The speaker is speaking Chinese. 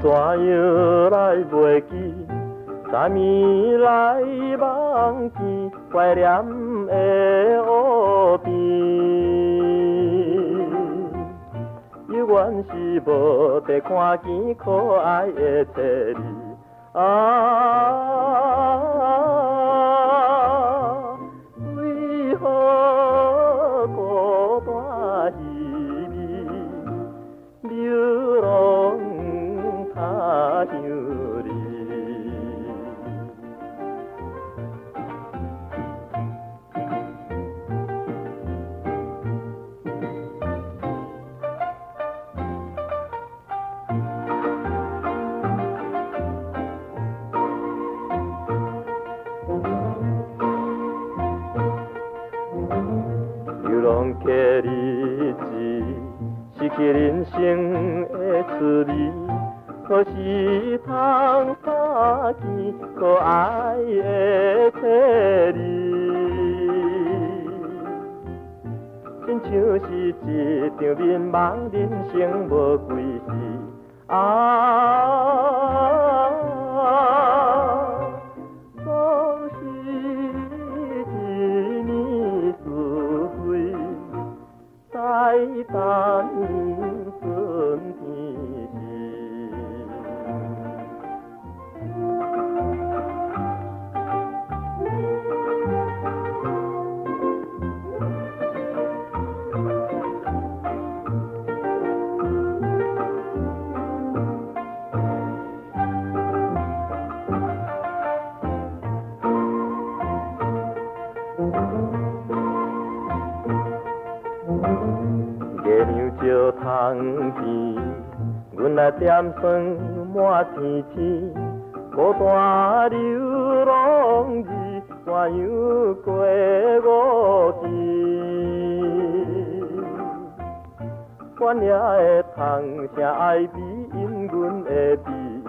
怎样来袂记？昨暝来梦见，怀念的湖边，犹原是无得看见可爱的妻儿。为何孤单稀微，流浪他乡里？流浪过日子，失去人生的滋味，何时倘相见？可爱的妻儿，亲像是一场眠梦，人生无归期。总是一年思归，在等春天时。月娘照窗边，阮来惦床满天星。孤单流浪儿，怎样过五更？怨也会通声爱比引阮会悲意。